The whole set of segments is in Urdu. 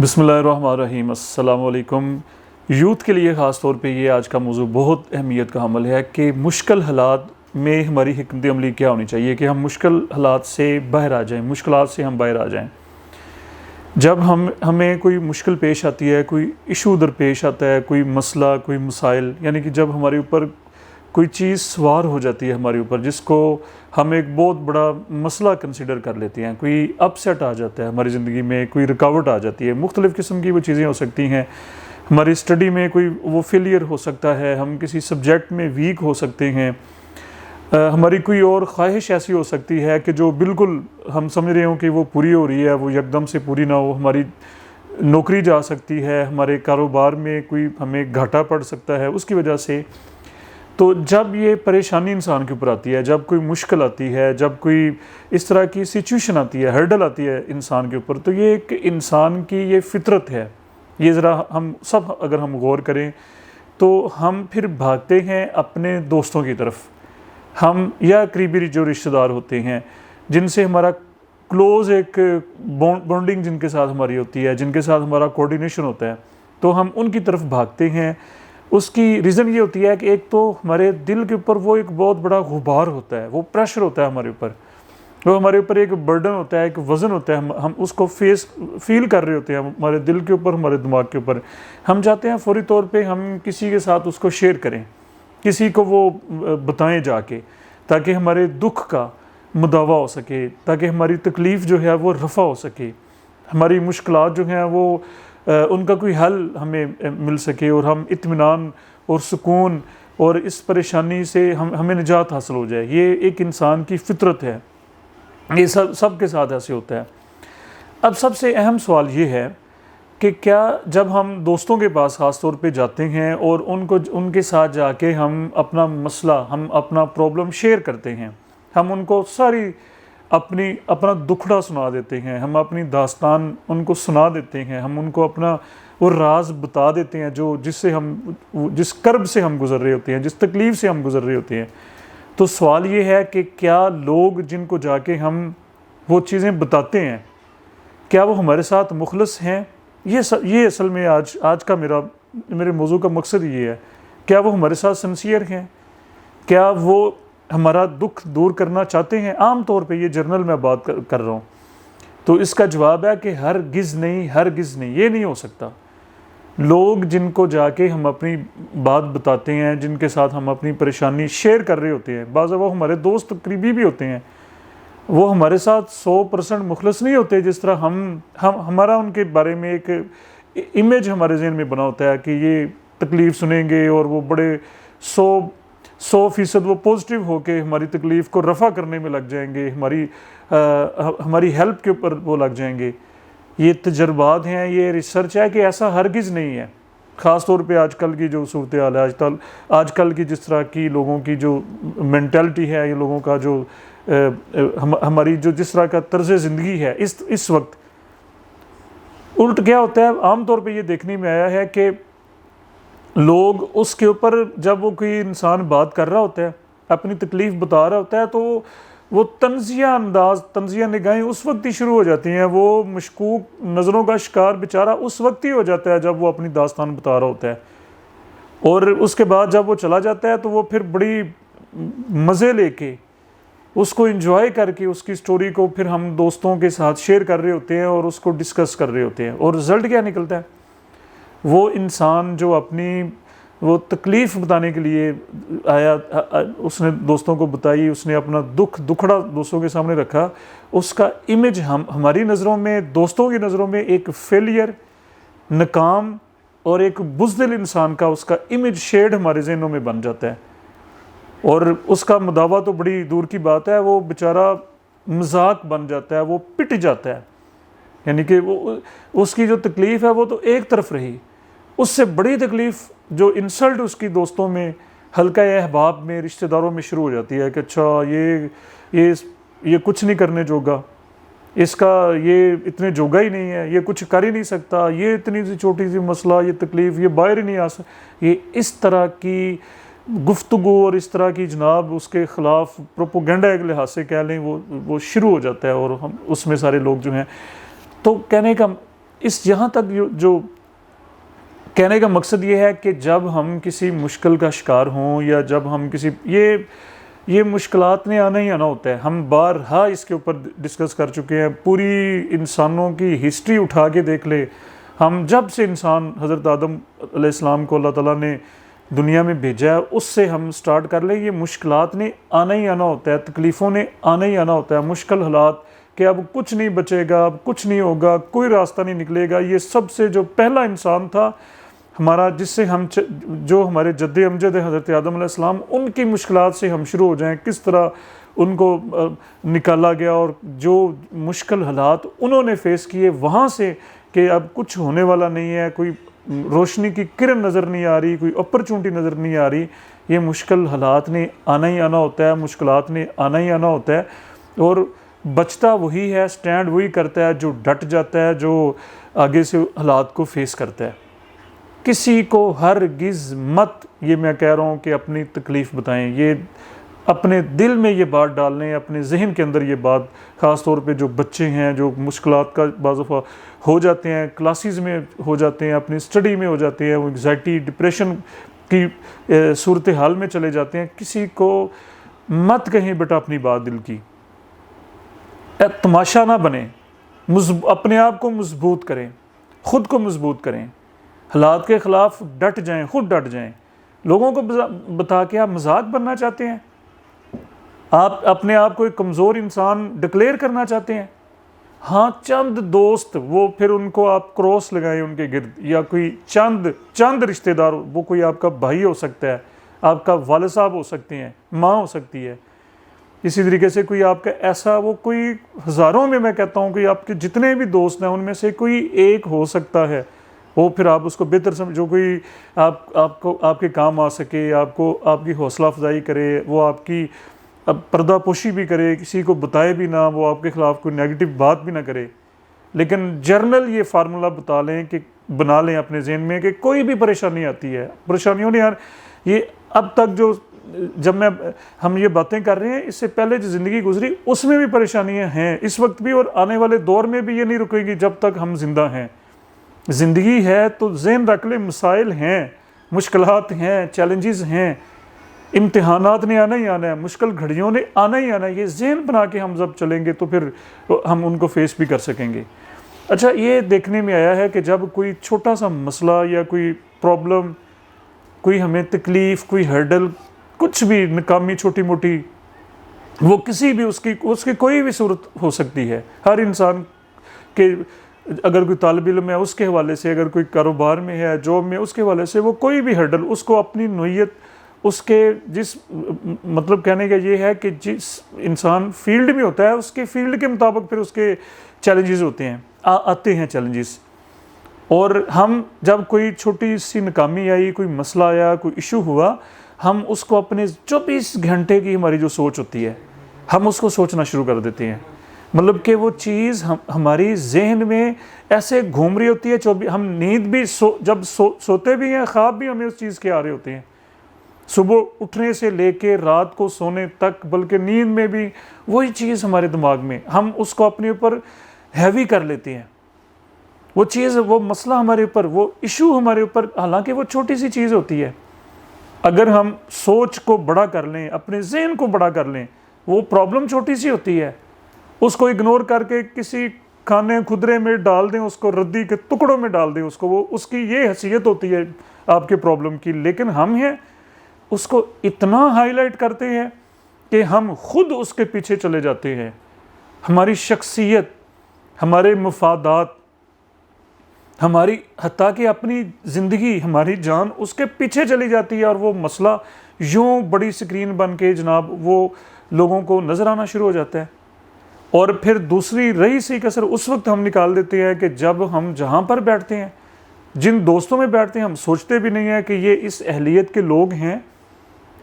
بسم اللہ الرحمن الرحیم۔ السلام علیکم۔ یوتھ کے لیے خاص طور پہ یہ آج کا موضوع بہت اہمیت کا حامل ہے کہ مشکل حالات میں ہماری حکمت عملی کیا ہونی چاہیے کہ ہم مشکل حالات سے باہر آ جائیں، مشکلات سے ہم باہر آ جائیں۔ جب ہمیں کوئی مشکل پیش آتی ہے، کوئی ایشو درپیش آتا ہے، کوئی مسئلہ، کوئی مسائل، یعنی کہ جب ہمارے اوپر کوئی چیز سوار ہو جاتی ہے ہمارے اوپر جس کو ہم ایک بہت بڑا مسئلہ کنسیڈر کر لیتے ہیں، کوئی اپ سیٹ آ جاتا ہے ہماری زندگی میں، کوئی رکاوٹ آ جاتی ہے، مختلف قسم کی وہ چیزیں ہو سکتی ہیں۔ ہماری اسٹڈی میں کوئی وہ فیلئر ہو سکتا ہے، ہم کسی سبجیکٹ میں ویک ہو سکتے ہیں، ہماری کوئی اور خواہش ایسی ہو سکتی ہے کہ جو بالکل ہم سمجھ رہے ہوں کہ وہ پوری ہو رہی ہے، وہ یکدم سے پوری نہ ہو، ہماری نوکری جا سکتی ہے، ہمارے کاروبار میں کوئی ہمیں گھاٹا پڑ سکتا ہے اس کی وجہ سے۔ تو جب یہ پریشانی انسان کے اوپر آتی ہے، جب کوئی مشکل آتی ہے، جب کوئی اس طرح کی سچویشن آتی ہے، ہرڈل آتی ہے انسان کے اوپر، تو یہ ایک انسان کی یہ فطرت ہے۔ یہ ذرا ہم سب اگر ہم غور کریں تو ہم پھر بھاگتے ہیں اپنے دوستوں کی طرف، ہم یا قریبی جو رشتہ دار ہوتے ہیں جن سے ہمارا کلوز ایک بانڈنگ جن کے ساتھ ہماری ہوتی ہے، جن کے ساتھ ہمارا کوآرڈینیشن ہوتا ہے، تو ہم ان کی طرف بھاگتے ہیں۔ اس کی ریزن یہ ہوتی ہے کہ ایک تو ہمارے دل کے اوپر وہ ایک بہت بڑا غبار ہوتا ہے، وہ پریشر ہوتا ہے ہمارے اوپر، وہ ہمارے اوپر ایک برڈن ہوتا ہے، ایک وزن ہوتا ہے، ہم اس کو فیل کر رہے ہوتے ہیں ہمارے دل کے اوپر، ہمارے دماغ کے اوپر۔ ہم چاہتے ہیں فوری طور پہ ہم کسی کے ساتھ اس کو شیئر کریں، کسی کو وہ بتائیں جا کے، تاکہ ہمارے دکھ کا مداوع ہو سکے، تاکہ ہماری تکلیف جو ہے وہ رفع ہو سکے، ہماری مشکلات جو ہیں وہ ان کا کوئی حل ہمیں مل سکے، اور ہم اطمینان اور سکون اور اس پریشانی سے ہمیں نجات حاصل ہو جائے۔ یہ ایک انسان کی فطرت ہے، یہ سب کے ساتھ ایسے ہوتا ہے۔ اب سب سے اہم سوال یہ ہے کہ کیا جب ہم دوستوں کے پاس خاص طور پہ جاتے ہیں اور ان کے ساتھ جا کے ہم اپنا مسئلہ، ہم اپنا پرابلم شیئر کرتے ہیں، ہم ان کو ساری اپنا دکھڑا سنا دیتے ہیں، ہم اپنی داستان ان کو سنا دیتے ہیں، ہم ان کو اپنا وہ راز بتا دیتے ہیں جس کرب سے ہم گزر رہے ہوتے ہیں، جس تکلیف سے ہم گزر رہے ہوتے ہیں، تو سوال یہ ہے کہ کیا لوگ جن کو جا کے ہم وہ چیزیں بتاتے ہیں، کیا وہ ہمارے ساتھ مخلص ہیں؟ یہ اصل میں آج کا میرے موضوع کا مقصد یہ ہے۔ کیا وہ ہمارے ساتھ سنسیئر ہیں؟ کیا وہ ہمارا دکھ دور کرنا چاہتے ہیں؟ عام طور پہ یہ جرنل میں بات کر رہا ہوں، تو اس کا جواب ہے کہ ہرگز نہیں، یہ نہیں ہو سکتا۔ لوگ جن کو جا کے ہم اپنی بات بتاتے ہیں، جن کے ساتھ ہم اپنی پریشانی شیئر کر رہے ہوتے ہیں، بعض وہ ہمارے دوست قریبی بھی ہوتے ہیں، وہ ہمارے ساتھ 100% مخلص نہیں ہوتے، جس طرح ہمارا ان کے بارے میں ایک امیج ہمارے ذہن میں بنا ہوتا ہے کہ یہ تکلیف سنیں گے اور وہ بڑے 100% وہ پازیٹیو ہو کے ہماری تکلیف کو رفع کرنے میں لگ جائیں گے، ہماری ہیلپ کے اوپر وہ لگ جائیں گے۔ یہ تجربات ہیں، یہ ریسرچ ہے کہ ایسا ہرگز نہیں ہے۔ خاص طور پہ آج کل کی جو صورتحال ہے، آج کل کی جس طرح کی لوگوں کی جو مینٹلٹی ہے، یہ لوگوں کا جو ہماری جو جس طرح کا طرز زندگی ہے اس وقت، الٹ کیا ہوتا ہے، عام طور پہ یہ دیکھنے میں آیا ہے کہ لوگ اس کے اوپر جب وہ کوئی انسان بات کر رہا ہوتا ہے، اپنی تکلیف بتا رہا ہوتا ہے، تو وہ طنزیہ نگاہیں اس وقت ہی شروع ہو جاتی ہیں، وہ مشکوک نظروں کا شکار بیچارہ اس وقت ہی ہو جاتا ہے جب وہ اپنی داستان بتا رہا ہوتا ہے، اور اس کے بعد جب وہ چلا جاتا ہے تو وہ پھر بڑی مزے لے کے اس کو انجوائے کر کے اس کی سٹوری کو پھر ہم دوستوں کے ساتھ شیئر کر رہے ہوتے ہیں اور اس کو ڈسکس کر رہے ہوتے ہیں، اور رزلٹ کیا نکلتا ہے؟ وہ انسان جو اپنی وہ تکلیف بتانے کے لیے آیا، اس نے دوستوں کو بتائی، اس نے اپنا دکھڑا دوستوں کے سامنے رکھا، اس کا امیج ہماری نظروں میں، دوستوں کی نظروں میں ایک فیلئر، ناکام اور ایک بزدل انسان کا اس کا امیج شیڈ ہمارے ذہنوں میں بن جاتا ہے، اور اس کا مداوع تو بڑی دور کی بات ہے، وہ بیچارہ مذاق بن جاتا ہے، وہ پٹ جاتا ہے، یعنی کہ اس کی جو تکلیف ہے وہ تو ایک طرف رہی، اس سے بڑی تکلیف جو انسلٹ اس کی دوستوں میں، حلقہ احباب میں، رشتہ داروں میں شروع ہو جاتی ہے کہ اچھا یہ کچھ نہیں کرنے جوگا، اس کا یہ اتنے جوگا ہی نہیں ہے، یہ کچھ کر ہی نہیں سکتا، یہ اتنی سی چھوٹی سی مسئلہ، یہ تکلیف، یہ باہر ہی نہیں آ سکتا۔ یہ اس طرح کی گفتگو اور اس طرح کی جناب اس کے خلاف پروپوگنڈا ایک لحاظ سے کہہ لیں وہ شروع ہو جاتا ہے، اور ہم اس میں سارے لوگ جو ہیں، تو کہنے کا اس یہاں تک جو کہنے کا مقصد یہ ہے کہ جب ہم کسی مشکل کا شکار ہوں یا جب ہم کسی یہ مشکلات نے آنا ہی آنا ہوتا ہے. ہم بارہا اس کے اوپر ڈسکس کر چکے ہیں. پوری انسانوں کی ہسٹری اٹھا کے دیکھ لے. ہم جب سے انسان حضرت آدم علیہ السلام کو اللہ تعالیٰ نے دنیا میں بھیجا ہے اس سے ہم سٹارٹ کر لیں. یہ مشکلات نے آنا ہی آنا ہوتا ہے, تکلیفوں نے آنا ہی آنا ہوتا ہے, مشکل حالات کہ اب کچھ نہیں بچے گا, اب کچھ نہیں ہوگا, کوئی راستہ نہیں نکلے گا. یہ سب سے جو پہلا انسان تھا ہمارا, جس سے ہم جو ہمارے جد امجد حضرت آدم علیہ السلام, ان کی مشکلات سے ہم شروع ہو جائیں, کس طرح ان کو نکالا گیا اور جو مشکل حالات انہوں نے فیس کیے, وہاں سے کہ اب کچھ ہونے والا نہیں ہے, کوئی روشنی کی کرن نظر نہیں آ رہی, کوئی اپرچونٹی نظر نہیں آ رہی. یہ مشکل حالات نے آنا ہی آنا ہوتا ہے, مشکلات نے آنا ہی آنا ہوتا ہے. اور بچتا وہی ہے, سٹینڈ وہی کرتا ہے جو ڈٹ جاتا ہے, جو آگے سے حالات کو فیس کرتا ہے. کسی کو ہرگز مت, یہ میں کہہ رہا ہوں کہ اپنی تکلیف بتائیں, یہ اپنے دل میں یہ بات ڈال لیں, اپنے ذہن کے اندر یہ بات, خاص طور پہ جو بچے ہیں جو مشکلات کا بعض دفعہ ہو جاتے ہیں, کلاسز میں ہو جاتے ہیں, اپنی اسٹڈی میں ہو جاتے ہیں, وہ انگزائٹی ڈپریشن کی صورتحال میں چلے جاتے ہیں. کسی کو مت کہیں بیٹا اپنی بات دل کی, تماشا نہ بنے, اپنے آپ کو مضبوط کریں, خود کو مضبوط کریں, حالات کے خلاف ڈٹ جائیں, خود ڈٹ جائیں. لوگوں کو بتا کے آپ مذاق بننا چاہتے ہیں, آپ اپنے آپ کو ایک کمزور انسان ڈکلیئر کرنا چاہتے ہیں. ہاں چند دوست, وہ پھر ان کو آپ کراس لگائیں ان کے گرد, یا کوئی چند رشتہ دار, وہ کوئی آپ کا بھائی ہو سکتا ہے, آپ کا والد صاحب ہو سکتے ہیں, ماں ہو سکتی ہے. اسی طریقے سے کوئی آپ کا ایسا, وہ کوئی ہزاروں میں کہتا ہوں کہ آپ کے جتنے بھی دوست ہیں ان میں سے کوئی ایک ہو سکتا ہے, وہ پھر آپ اس کو بہتر جو کوئی آپ کے کام آ سکے, آپ کی حوصلہ افزائی کرے, وہ آپ کی پردہ پوشی بھی کرے, کسی کو بتائے بھی نہ, وہ آپ کے خلاف کوئی نیگیٹو بات بھی نہ کرے. لیکن جرنل یہ فارمولا بنا لیں اپنے ذہن میں کہ کوئی بھی پریشانی آتی ہے, پریشانیوں نے, یار یہ اب تک جب ہم یہ باتیں کر رہے ہیں, اس سے پہلے جو زندگی گزری اس میں بھی پریشانیاں ہیں, اس وقت بھی, اور آنے والے دور میں بھی یہ نہیں رکے گی جب تک ہم زندہ ہیں. زندگی ہے تو ذہن رکھ لیں, مسائل ہیں, مشکلات ہیں, چیلنجز ہیں, امتحانات نے آنا ہی آنا ہے, مشکل گھڑیوں نے آنا ہی آنا ہے. یہ ذہن بنا کے ہم جب چلیں گے تو پھر ہم ان کو فیس بھی کر سکیں گے. اچھا, یہ دیکھنے میں آیا ہے کہ جب کوئی چھوٹا سا مسئلہ یا کوئی پرابلم, کوئی ہمیں تکلیف, کوئی ہرڈل, کچھ بھی ناکامی چھوٹی موٹی, وہ کسی بھی اس کی کوئی بھی صورت ہو سکتی ہے. ہر انسان کے, اگر کوئی طالب علم ہے اس کے حوالے سے, اگر کوئی کاروبار میں ہے, جاب میں, اس کے حوالے سے, وہ کوئی بھی ہرڈل, اس کو اپنی نوعیت, اس کے مطلب کہنے کا یہ ہے کہ جس انسان فیلڈ میں ہوتا ہے اس کے فیلڈ کے مطابق پھر اس کے چیلنجز ہوتے ہیں, آتے ہیں چیلنجز. اور ہم جب کوئی چھوٹی سی ناکامی آئی, کوئی مسئلہ آیا, کوئی ایشو ہوا, ہم اس کو اپنے 24 گھنٹے کی ہماری جو سوچ ہوتی ہے, ہم اس کو سوچنا شروع کر دیتے ہیں. مطلب کہ وہ چیز ہماری ذہن میں ایسے گھوم رہی ہوتی ہے. ہم نیند بھی جب سوتے بھی ہیں, خواب بھی ہمیں اس چیز کے آ رہے ہوتے ہیں, صبح اٹھنے سے لے کے رات کو سونے تک, بلکہ نیند میں بھی وہی چیز ہمارے دماغ میں, ہم اس کو اپنے اوپر ہیوی کر لیتے ہیں. وہ چیز, وہ مسئلہ ہمارے اوپر, وہ ایشو ہمارے اوپر, حالانکہ وہ چھوٹی سی چیز ہوتی ہے. اگر ہم سوچ کو بڑا کر لیں, اپنے ذہن کو بڑا کر لیں, وہ پرابلم چھوٹی سی ہوتی ہے, اس کو اگنور کر کے کسی کھانے خدرے میں ڈال دیں, اس کو ردی کے ٹکڑوں میں ڈال دیں اس کو, وہ اس کی یہ حیثیت ہوتی ہے آپ کے پرابلم کی. لیکن ہم ہیں اس کو اتنا ہائی لائٹ کرتے ہیں کہ ہم خود اس کے پیچھے چلے جاتے ہیں. ہماری شخصیت, ہمارے مفادات, ہماری حتیٰ کہ اپنی زندگی, ہماری جان اس کے پیچھے چلی جاتی ہے, اور وہ مسئلہ یوں بڑی سکرین بن کے جناب وہ لوگوں کو نظر آنا شروع ہو جاتا ہے. اور پھر دوسری رہی سی کسر اس وقت ہم نکال دیتے ہیں کہ جب ہم جہاں پر بیٹھتے ہیں, جن دوستوں میں بیٹھتے ہیں, ہم سوچتے بھی نہیں ہیں کہ یہ اس اہلیت کے لوگ ہیں,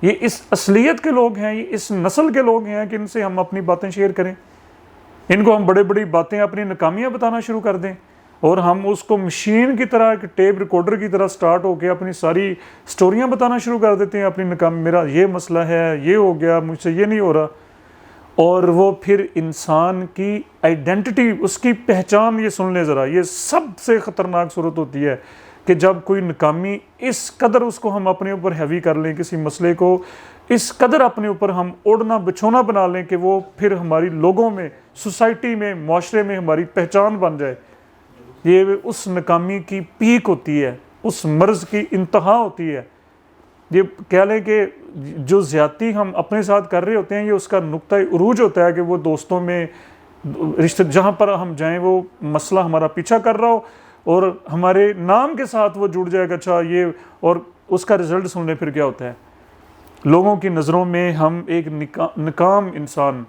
یہ اس اصلیت کے لوگ ہیں, یہ اس نسل کے لوگ ہیں کہ ان سے ہم اپنی باتیں شیئر کریں. ان کو ہم بڑی باتیں, اپنی ناکامیاں بتانا شروع کر دیں, اور ہم اس کو مشین کی طرح, ایک ٹیپ ریکارڈر کی طرح سٹارٹ ہو کے اپنی ساری سٹوریاں بتانا شروع کر دیتے ہیں. اپنی ناکامی, میرا یہ مسئلہ ہے, یہ ہو گیا, مجھ سے یہ نہیں ہو رہا. اور وہ پھر انسان کی آئیڈینٹی، اس کی پہچان، یہ سن لیں ذرا، یہ سب سے خطرناک صورت ہوتی ہے کہ جب کوئی ناکامی اس قدر اس کو ہم اپنے اوپر ہیوی کر لیں، کسی مسئلے کو اس قدر اپنے اوپر ہم اوڑھنا بچھونا بنا لیں کہ وہ پھر ہماری لوگوں میں، سوسائٹی میں، معاشرے میں ہماری پہچان بن جائے. یہ اس ناکامی کی پیک ہوتی ہے، اس مرض کی انتہا ہوتی ہے. یہ کہہ لیں کہ جو زیادتی ہم اپنے ساتھ کر رہے ہوتے ہیں، یہ اس کا نقطہ عروج ہوتا ہے کہ وہ دوستوں میں، رشتہ جہاں پر ہم جائیں وہ مسئلہ ہمارا پیچھا کر رہا ہو اور ہمارے نام کے ساتھ وہ جڑ جائے گا. اچھا یہ، اور اس کا رزلٹ سن لیں پھر کیا ہوتا ہے. لوگوں کی نظروں میں ہم ایک ناکام انسان،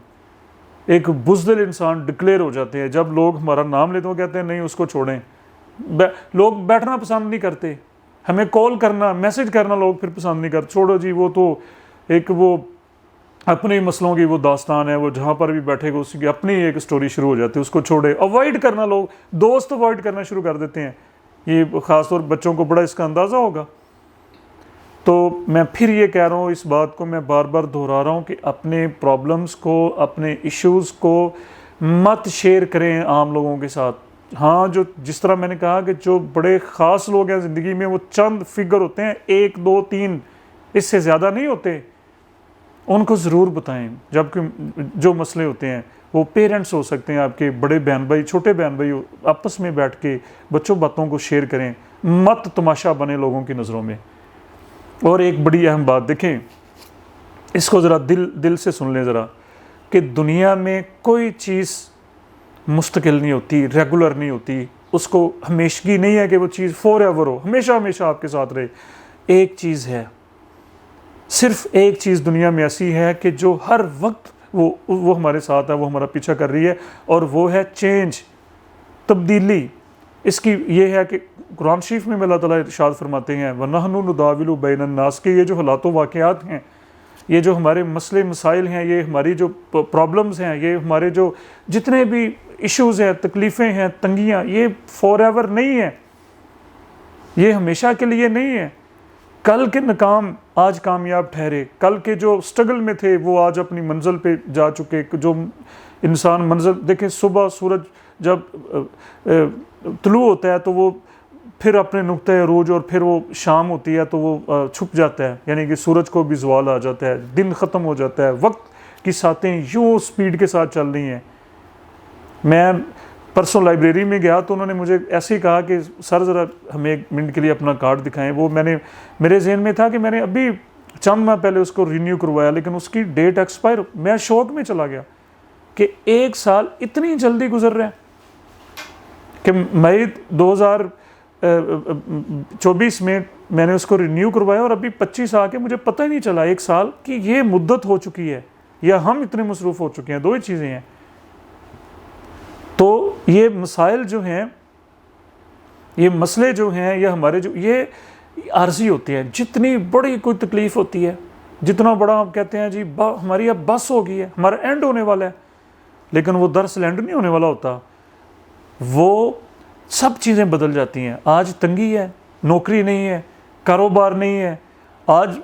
ایک بزدل انسان ڈکلیئر ہو جاتے ہیں. جب لوگ ہمارا نام لیتے ہیں کہتے ہیں نہیں اس کو چھوڑیں. لوگ بیٹھنا پسند نہیں کرتے، ہمیں کال کرنا، میسج کرنا لوگ پھر پسند نہیں کرتے. چھوڑو جی، وہ تو ایک وہ اپنے مسئلوں کی وہ داستان ہے، وہ جہاں پر بھی بیٹھے گا اس کی اپنی ایک سٹوری شروع ہو جاتی ہے، اس کو چھوڑے. اوائڈ کرنا، لوگ دوست اوائڈ کرنا شروع کر دیتے ہیں. یہ خاص طور بچوں کو بڑا اس کا اندازہ ہوگا. تو میں پھر یہ کہہ رہا ہوں، اس بات کو میں بار بار دہرا رہا ہوں کہ اپنے پرابلمز کو، اپنے ایشوز کو مت شیئر کریں عام لوگوں کے ساتھ. ہاں، جس طرح میں نے کہا کہ جو بڑے خاص لوگ ہیں زندگی میں، وہ چند فگر ہوتے ہیں، 1 2 3، اس سے زیادہ نہیں ہوتے. ان کو ضرور بتائیں. جبکہ جو مسئلے ہوتے ہیں وہ پیرنٹس ہو سکتے ہیں، آپ کے بڑے بہن بھائی، چھوٹے بہن بھائی، آپس میں بیٹھ کے بچوں باتوں کو شیئر کریں. مت تماشا بنے لوگوں کی نظروں میں. اور ایک بڑی اہم بات دیکھیں، اس کو ذرا دل سے سن لیں ذرا، کہ دنیا میں کوئی چیز مستقل نہیں ہوتی، ریگولر نہیں ہوتی. اس کو ہمیشگی نہیں ہے کہ وہ چیز فور ایور ہو، ہمیشہ ہمیشہ آپ کے ساتھ رہے. ایک چیز ہے، صرف ایک چیز دنیا میں ایسی ہے کہ جو ہر وقت وہ ہمارے ساتھ ہے، وہ ہمارا پیچھا کر رہی ہے، اور وہ ہے چینج، تبدیلی. اس کی یہ ہے کہ قرآن شریف میں اللہ تعالیٰ ارشاد فرماتے ہیں وَنَحْنُ نُدَاوِلُ بَيْنَ النَّاسِ، کہ یہ جو حالات و واقعات ہیں، یہ جو ہمارے مسئلے مسائل ہیں، یہ ہماری جو پرابلمز ہیں، یہ ہمارے جو جتنے بھی ایشوز ہیں، تکلیفیں ہیں، تنگیاں، یہ فور ایور نہیں ہیں، یہ ہمیشہ کے لیے نہیں ہے. کل کے ناکام آج کامیاب ٹھہرے، کل کے جو سٹرگل میں تھے وہ آج اپنی منزل پہ جا چکے. جو انسان منزل دیکھیں، صبح سورج جب طلوع ہوتا ہے تو وہ پھر اپنے نقطۂ عروج، اور پھر وہ شام ہوتی ہے تو وہ چھپ جاتا ہے، یعنی کہ سورج کو بھی زوال آ جاتا ہے، دن ختم ہو جاتا ہے. وقت کی ساتیں یوں سپیڈ کے ساتھ چل رہی ہیں. میں پرسوں لائبریری میں گیا تو انہوں نے مجھے ایسے ہی کہا کہ سر ذرا ہمیں 1 منٹ کے لیے اپنا کارڈ دکھائیں. وہ میرے ذہن میں تھا کہ میں نے ابھی چند ماہ پہلے اس کو رینیو کروایا، لیکن اس کی ڈیٹ ایکسپائر. میں شوق میں چلا گیا کہ 1 سال اتنی جلدی گزر رہا ہے کہ مئی 2024 میں نے اس کو رینیو کروایا، اور ابھی 25 آ کے مجھے پتہ ہی نہیں چلا 1 سال کہ یہ مدت ہو چکی ہے، یا ہم اتنے مصروف ہو چکے ہیں. 2 ہی چیزیں ہیں. تو یہ مسائل جو ہیں، یہ مسئلے جو ہیں، یہ ہمارے یہ عارضی ہوتے ہیں. جتنی بڑی کوئی تکلیف ہوتی ہے، جتنا بڑا ہم کہتے ہیں جی ہماری اب بس ہو گئی ہے، ہمارا اینڈ ہونے والا ہے، لیکن وہ دراصل اینڈ نہیں ہونے والا ہوتا. وہ سب چیزیں بدل جاتی ہیں. آج تنگی ہے، نوکری نہیں ہے، کاروبار نہیں ہے، آج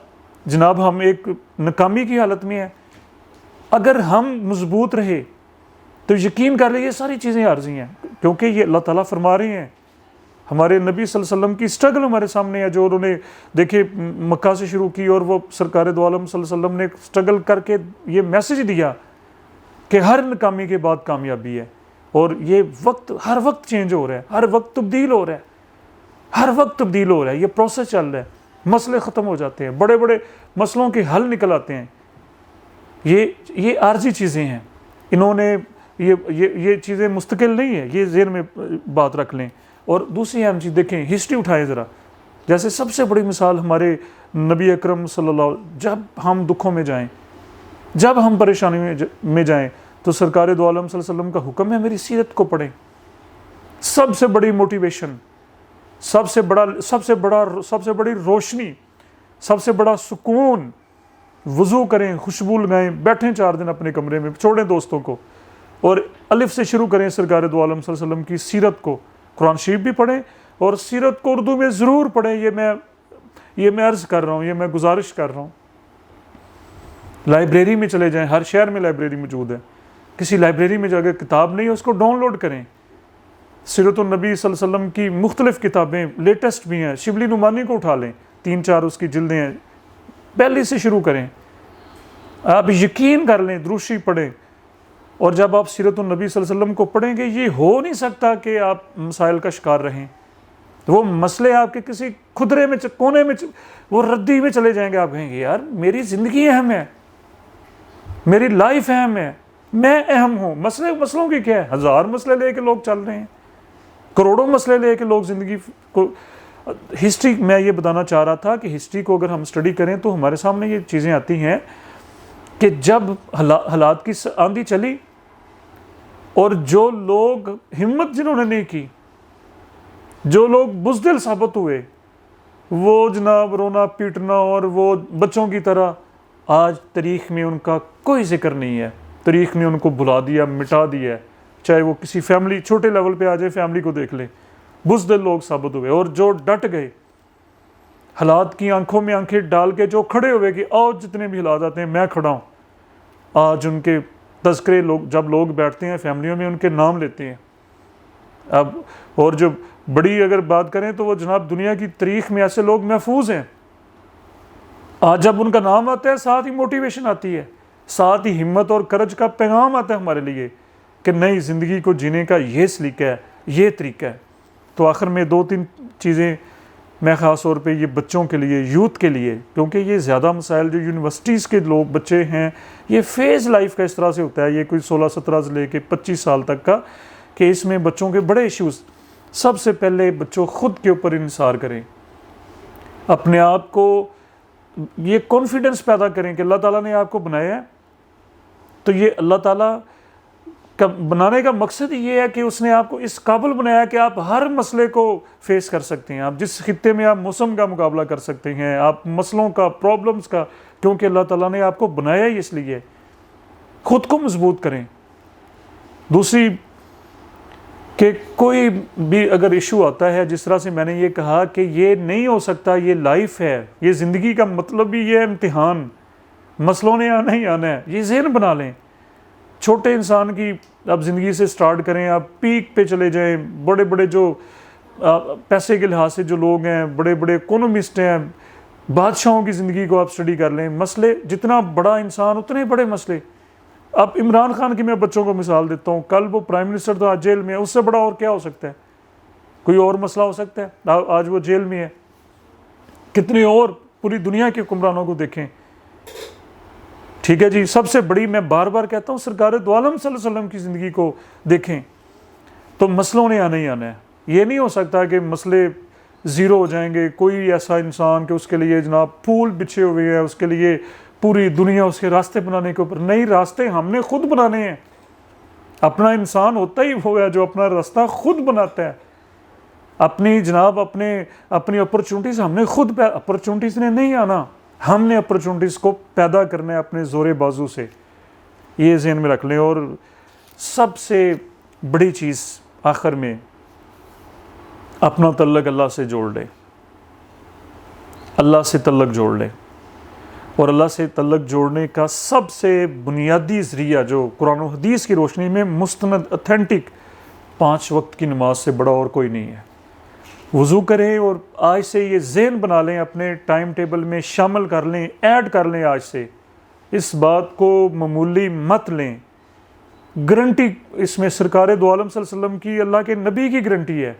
جناب ہم ایک ناکامی کی حالت میں ہیں. اگر ہم مضبوط رہے تو یقین کر لیں یہ ساری چیزیں عارضی ہیں، کیونکہ یہ اللہ تعالیٰ فرما رہے ہیں. ہمارے نبی صلی اللہ علیہ وسلم کی سٹرگل ہمارے سامنے ہے، جو انہوں نے دیکھے مکہ سے شروع کی، اور وہ سرکار دو عالم صلی اللہ علیہ وسلم نے سٹرگل کر کے یہ میسج دیا کہ ہر ناکامی کے بعد کامیابی ہے. اور یہ ہر وقت چینج ہو رہا ہے، ہر وقت تبدیل ہو رہا ہے، ہر وقت تبدیل ہو رہا ہے. یہ پروسیس چل رہا ہے. مسئلے ختم ہو جاتے ہیں، بڑے بڑے مسئلوں کے حل نکل آتے ہیں. یہ عارضی چیزیں ہیں. انہوں نے یہ چیزیں مستقل نہیں ہیں، یہ ذہن میں بات رکھ لیں. اور دوسری اہم چیز دیکھیں، ہسٹری اٹھائیں ذرا. جیسے سب سے بڑی مثال ہمارے نبی اکرم صلی اللہ علیہ وسلم، جب ہم دکھوں میں جائیں، جب ہم پریشانی میں جائیں تو سرکار دو عالم صلی اللہ علیہ وسلم کا حکم ہے میری سیرت کو پڑھیں. سب سے بڑی موٹیویشن، سب سے بڑی روشنی، سب سے بڑا سکون. وضو کریں، خوشبو لگائیں، بیٹھیں 4 دن اپنے کمرے میں، چھوڑیں دوستوں کو، اور الف سے شروع کریں سرکار دو عالم صلی اللہ علیہ وسلم کی سیرت کو. قرآن شریف بھی پڑھیں اور سیرت کو اردو میں ضرور پڑھیں. یہ میں عرض کر رہا ہوں، یہ میں گزارش کر رہا ہوں. لائبریری میں چلے جائیں، ہر شہر میں لائبریری موجود ہے، کسی لائبریری میں جا کے کتاب نہیں ہے اس کو ڈاؤن لوڈ کریں۔ سیرت النبی صلی اللہ علیہ وسلم کی مختلف کتابیں لیٹسٹ بھی ہیں، شبلی نعمانی کو اٹھا لیں، 3-4 اس کی جلدیں ہیں، پہلے سے شروع کریں۔ آپ یقین کر لیں، دروشی پڑھیں، اور جب آپ سیرت النبی صلی اللہ علیہ وسلم کو پڑھیں گے یہ ہو نہیں سکتا کہ آپ مسائل کا شکار رہیں۔ وہ مسئلے آپ کے کسی کھدرے میں کونے میں وہ ردی میں چلے جائیں گے، آپ کہیں گے یار میری زندگی اہم ہے، میری لائف اہم ہے، میں اہم ہوں۔ مسئلوں کی کیا ہے؟ 1000 مسئلے لے کے لوگ چل رہے ہیں، کروڑوں مسئلے لے کے لوگ زندگی کو۔ ہسٹری میں یہ بتانا چاہ رہا تھا کہ ہسٹری کو اگر ہم اسٹڈی کریں تو ہمارے سامنے یہ چیزیں آتی ہیں کہ جب حالات کی آندھی چلی اور جو لوگ ہمت جنہوں نے نہیں کی، جو لوگ بزدل ثابت ہوئے، وہ جناب رونا پیٹنا اور وہ بچوں کی طرح، آج تاریخ میں ان کا کوئی ذکر نہیں ہے، تاریخ نے ان کو بھلا دیا، مٹا دیا ہے۔ چاہے وہ کسی فیملی چھوٹے لیول پہ آ جائے، فیملی کو دیکھ لیں، بزدل لوگ ثابت ہوئے، اور جو ڈٹ گئے، حالات کی آنکھوں میں آنکھیں ڈال کے جو کھڑے ہوئے کہ آؤ جتنے بھی حالات آتے ہیں میں کھڑا ہوں، آج ان کے تذکرے جب لوگ بیٹھتے ہیں فیملیوں میں ان کے نام لیتے ہیں۔ اب اور جو بڑی اگر بات کریں تو وہ جناب دنیا کی تاریخ میں ایسے لوگ محفوظ ہیں، آج جب ان کا نام آتا ہے ساتھ ہی موٹیویشن آتی ہے، ساتھ ہی ہمت اور کرج کا پیغام آتا ہے ہمارے لیے کہ نئی زندگی کو جینے کا یہ سلیقہ ہے، یہ طریقہ ہے۔ تو آخر میں 2-3 چیزیں میں خاص طور پہ یہ بچوں کے لیے، یوتھ کے لیے، کیونکہ یہ زیادہ مسائل جو یونیورسٹیز کے لوگ بچے ہیں، یہ فیز لائف کا اس طرح سے ہوتا ہے، یہ کوئی 16-17 سے لے کے 25 سال تک کا، کہ اس میں بچوں کے بڑے ایشوز۔ سب سے پہلے بچوں خود کے اوپر انحصار کریں، اپنے آپ کو یہ کانفیڈنس پیدا کریں کہ اللہ تعالیٰ نے آپ کو بنایا ہے، تو یہ اللہ تعالیٰ کا بنانے کا مقصد یہ ہے کہ اس نے آپ کو اس قابل بنایا کہ آپ ہر مسئلے کو فیس کر سکتے ہیں، آپ جس خطے میں آپ موسم کا مقابلہ کر سکتے ہیں، آپ مسئلوں کا، پرابلمز کا، کیونکہ اللہ تعالیٰ نے آپ کو بنایا ہی اس لیے۔ خود کو مضبوط کریں۔ دوسری کہ کوئی بھی اگر ایشو آتا ہے، جس طرح سے میں نے یہ کہا کہ یہ نہیں ہو سکتا، یہ لائف ہے، یہ زندگی کا مطلب بھی یہ امتحان، مسئلوں نے آنا ہی آنا ہے، یہ ذہن بنا لیں۔ چھوٹے انسان کی اب زندگی سے سٹارٹ کریں، آپ پیک پہ چلے جائیں، بڑے بڑے جو پیسے کے لحاظ سے جو لوگ ہیں، بڑے بڑے اکونومسٹ ہیں، بادشاہوں کی زندگی کو آپ سٹڈی کر لیں، مسئلے جتنا بڑا انسان اتنے بڑے مسئلے۔ اب عمران خان کی میں بچوں کو مثال دیتا ہوں، کل وہ پرائم منسٹر تو آج جیل میں ہے، اس سے بڑا اور کیا ہو سکتا ہے؟ کوئی اور مسئلہ ہو سکتا ہے؟ آج وہ جیل میں ہے۔ کتنے اور پوری دنیا کے حکمرانوں کو دیکھیں، ٹھیک ہے جی، سب سے بڑی میں بار بار کہتا ہوں سرکار دو عالم صلی اللہ علیہ وسلم کی زندگی کو دیکھیں، تو مسئلوں نے آنا ہی آنا ہے۔ یہ نہیں ہو سکتا کہ مسئلے زیرو ہو جائیں گے، کوئی ایسا انسان کہ اس کے لیے جناب پھول بچھے ہوئے ہیں، اس کے لیے پوری دنیا اس کے راستے بنانے کے اوپر، نہیں، راستے ہم نے خود بنانے ہیں۔ اپنا انسان ہوتا ہی وہ ہے جو اپنا راستہ خود بناتا ہے، اپنی جناب اپنی اپرچونٹیز ہم نے خود، اپرچونٹیز نے نہیں آنا، ہم نے اپرچونٹیز کو پیدا کرنا ہے اپنے زور بازو سے، یہ ذہن میں رکھ لیں۔ اور سب سے بڑی چیز آخر میں، اپنا تعلق اللہ سے جوڑ لیں، اللہ سے تعلق جوڑ لیں۔ اور اللہ سے تعلق جوڑنے کا سب سے بنیادی ذریعہ جو قرآن و حدیث کی روشنی میں مستند اتھینٹک 5 وقت کی نماز سے بڑا اور کوئی نہیں ہے۔ وضو کریں اور آج سے یہ ذہن بنا لیں، اپنے ٹائم ٹیبل میں شامل کر لیں، ایڈ کر لیں، آج سے اس بات کو معمولی مت لیں۔ گارنٹی اس میں سرکار دو عالم صلی اللہ علیہ وسلم کی، اللہ کے نبی کی گارنٹی ہے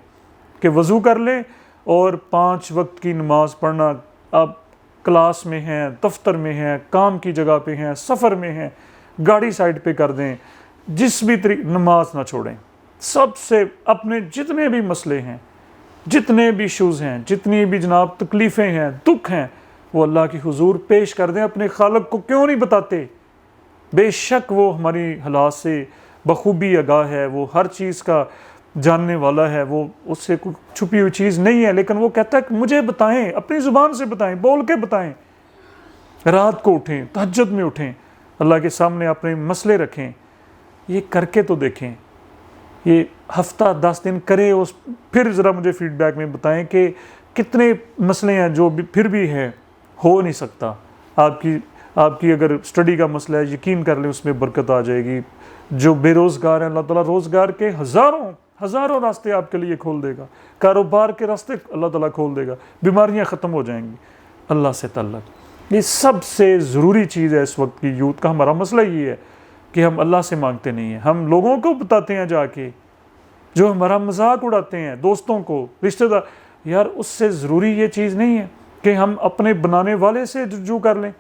کہ وضو کر لیں اور 5 وقت کی نماز پڑھنا۔ آپ کلاس میں ہیں، دفتر میں ہیں، کام کی جگہ پہ ہیں، سفر میں ہیں، گاڑی سائڈ پہ کر دیں، جس بھی نماز نہ چھوڑیں۔ سب سے اپنے جتنے بھی مسئلے ہیں، جتنے بھی ایشوز ہیں، جتنی بھی جناب تکلیفیں ہیں، دکھ ہیں، وہ اللہ کی حضور پیش کر دیں۔ اپنے خالق کو کیوں نہیں بتاتے؟ بے شک وہ ہماری حالات سے بخوبی آگاہ ہے، وہ ہر چیز کا جاننے والا ہے، وہ اس سے کوئی چھپی ہوئی چیز نہیں ہے، لیکن وہ کہتا ہے کہ مجھے بتائیں، اپنی زبان سے بتائیں، بول کے بتائیں۔ رات کو اٹھیں، تہجد میں اٹھیں، اللہ کے سامنے اپنے مسئلے رکھیں، یہ کر کے تو دیکھیں، یہ ہفتہ 10 دن کریں، پھر ذرا مجھے فیڈ بیک میں بتائیں کہ کتنے مسئلے ہیں جو پھر بھی ہیں، ہو نہیں سکتا۔ آپ کی آپ کی اگر اسٹڈی کا مسئلہ ہے یقین کر لیں اس میں برکت آ جائے گی. جو بے روزگار ہیں اللہ تعالیٰ روزگار کے ہزاروں راستے آپ کے لیے کھول دے گا. کاروبار کے راستے اللہ تعالیٰ کھول دے گا. بیماریاں ختم ہو جائیں گی. اللہ سے تعلق یہ سب سے ضروری چیز ہے اس وقت کی یوتھ کا. ہمارا مسئلہ یہ ہے کہ ہم اللہ سے مانگتے نہیں ہیں, ہم لوگوں کو بتاتے ہیں جا کے, جو ہمارا مذاق اڑاتے ہیں, دوستوں کو, رشتہ دار. یار اس سے ضروری یہ چیز نہیں ہے کہ ہم اپنے بنانے والے سے رجوع کر لیں,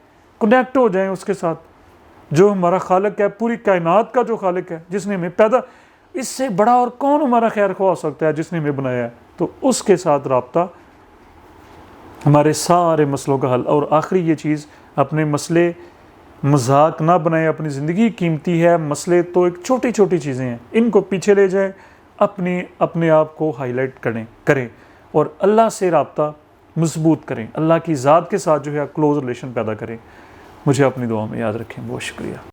کنیکٹ ہو جائیں اس کے ساتھ, جو ہمارا خالق ہے, پوری کائنات کا جو خالق ہے, جس نے ہمیں پیدا, اس سے بڑا اور کون ہمارا خیر خواہ ہو سکتا ہے, جس نے ہمیں بنایا ہے. تو اس کے ساتھ رابطہ ہمارے سارے مسئلوں کا حل. اور آخری یہ چیز, اپنے مسئلے مذاق نہ بنائیں, اپنی زندگی قیمتی ہے. مسئلے تو ایک چھوٹی چھوٹی چیزیں ہیں, ان کو پیچھے لے جائیں, اپنے آپ کو ہائی لائٹ کریں اور اللہ سے رابطہ مضبوط کریں, اللہ کی ذات کے ساتھ جو ہے کلوز ریلیشن پیدا کریں. مجھے اپنی دعا میں یاد رکھیں. بہت شکریہ.